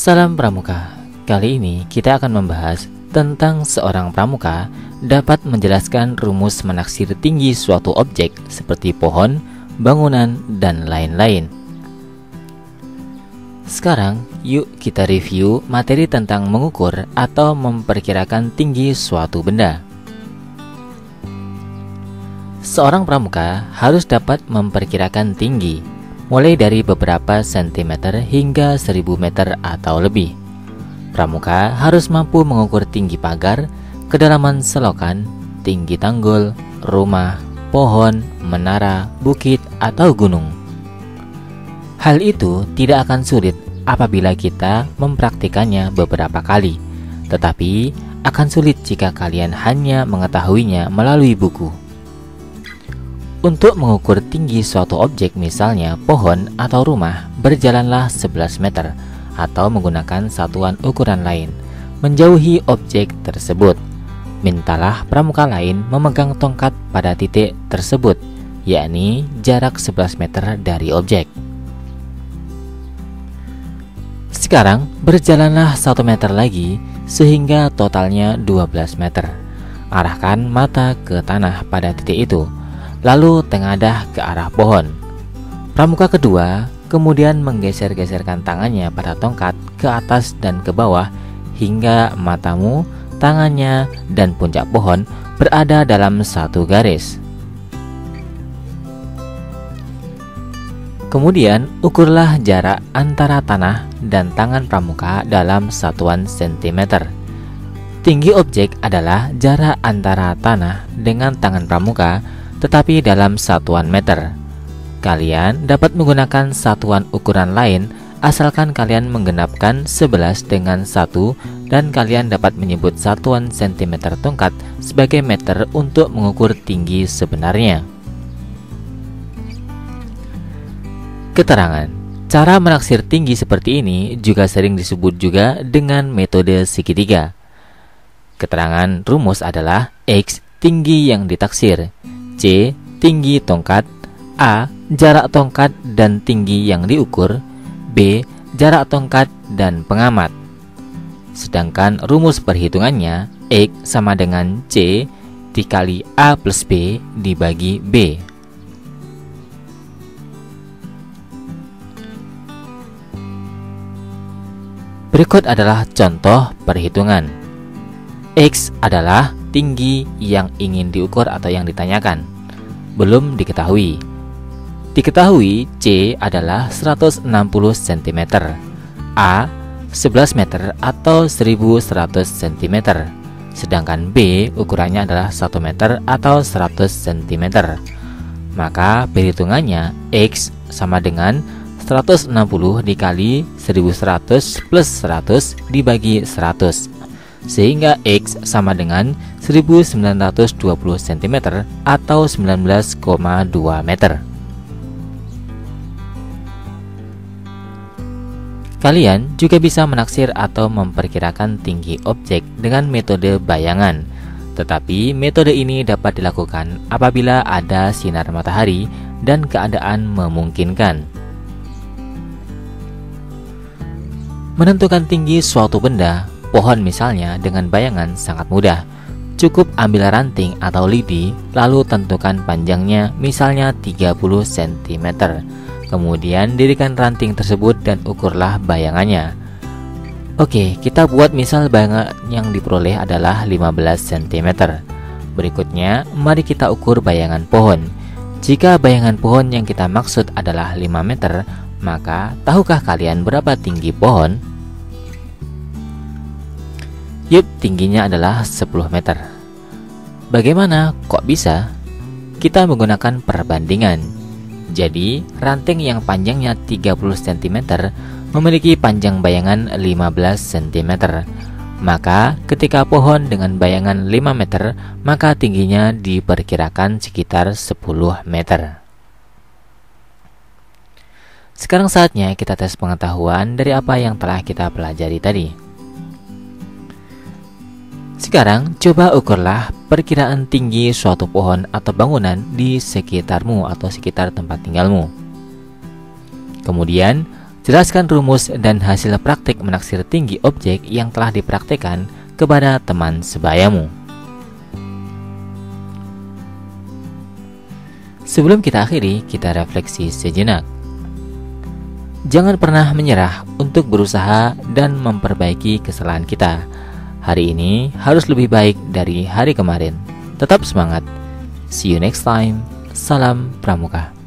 Salam Pramuka. Kali ini kita akan membahas tentang seorang pramuka dapat menjelaskan rumus menaksir tinggi suatu objek seperti pohon, bangunan, dan lain-lain. Sekarang, yuk kita review materi tentang mengukur atau memperkirakan tinggi suatu benda. Seorang pramuka harus dapat memperkirakan tinggi, mulai dari beberapa sentimeter hingga 1000 meter atau lebih. Pramuka harus mampu mengukur tinggi pagar, kedalaman selokan, tinggi tanggul, rumah, pohon, menara, bukit, atau gunung. Hal itu tidak akan sulit apabila kita mempraktikannya beberapa kali, tetapi akan sulit jika kalian hanya mengetahuinya melalui buku. Untuk mengukur tinggi suatu objek, misalnya pohon atau rumah, berjalanlah 11 meter atau menggunakan satuan ukuran lain, menjauhi objek tersebut. Mintalah pramuka lain memegang tongkat pada titik tersebut, yakni jarak 11 meter dari objek. Sekarang berjalanlah 1 meter lagi sehingga totalnya 12 meter. Arahkan mata ke tanah pada titik itu, lalu tengadah ke arah pohon. Pramuka kedua kemudian menggeser-geserkan tangannya pada tongkat ke atas dan ke bawah hingga matamu, tangannya, dan puncak pohon berada dalam satu garis. Kemudian ukurlah jarak antara tanah dan tangan pramuka dalam satuan sentimeter. Tinggi objek adalah jarak antara tanah dengan tangan pramuka, tetapi dalam satuan meter. Kalian dapat menggunakan satuan ukuran lain asalkan kalian menggenapkan 11 dengan 1 dan kalian dapat menyebut satuan sentimeter tongkat sebagai meter untuk mengukur tinggi sebenarnya. Keterangan. Cara menaksir tinggi seperti ini juga sering disebut juga dengan metode segitiga. Keterangan rumus adalah X tinggi yang ditaksir, C tinggi tongkat, A jarak tongkat dan tinggi yang diukur, B jarak tongkat dan pengamat. Sedangkan rumus perhitungannya X sama dengan C dikali A plus B dibagi B. Berikut adalah contoh perhitungan. X adalah tinggi yang ingin diukur atau yang ditanyakan, belum diketahui. Diketahui C adalah 160 cm, A 11 meter atau 1100 cm, sedangkan B ukurannya adalah 1 meter atau 100 cm. Maka perhitungannya X sama dengan 160 dikali 1100 plus 100 dibagi 100, sehingga X sama dengan 1920 cm atau 19,2 meter. Kalian juga bisa menaksir atau memperkirakan tinggi objek dengan metode bayangan, tetapi metode ini dapat dilakukan apabila ada sinar matahari dan keadaan memungkinkan. Menentukan tinggi suatu benda, pohon misalnya, dengan bayangan sangat mudah. Cukup ambil ranting atau lidi, lalu tentukan panjangnya misalnya 30 cm. Kemudian dirikan ranting tersebut dan ukurlah bayangannya. Oke, kita buat misal bayangan yang diperoleh adalah 15 cm. Berikutnya, mari kita ukur bayangan pohon. Jika bayangan pohon yang kita maksud adalah 5 meter, maka tahukah kalian berapa tinggi pohon? Yup, tingginya adalah 10 meter. Bagaimana kok bisa? Kita menggunakan perbandingan. Jadi, ranting yang panjangnya 30 cm memiliki panjang bayangan 15 cm. Maka, ketika pohon dengan bayangan 5 meter, maka tingginya diperkirakan sekitar 10 meter. Sekarang saatnya kita tes pengetahuan dari apa yang telah kita pelajari tadi. Sekarang coba ukurlah perkiraan tinggi suatu pohon atau bangunan di sekitarmu atau sekitar tempat tinggalmu. Kemudian Jelaskan rumus dan hasil praktik menaksir tinggi objek yang telah dipraktikkan kepada teman sebayamu. Sebelum kita akhiri, kita refleksi sejenak. Jangan pernah menyerah untuk berusaha dan memperbaiki kesalahan kita. Hari ini harus lebih baik dari hari kemarin. Tetap semangat. See you next time. Salam Pramuka.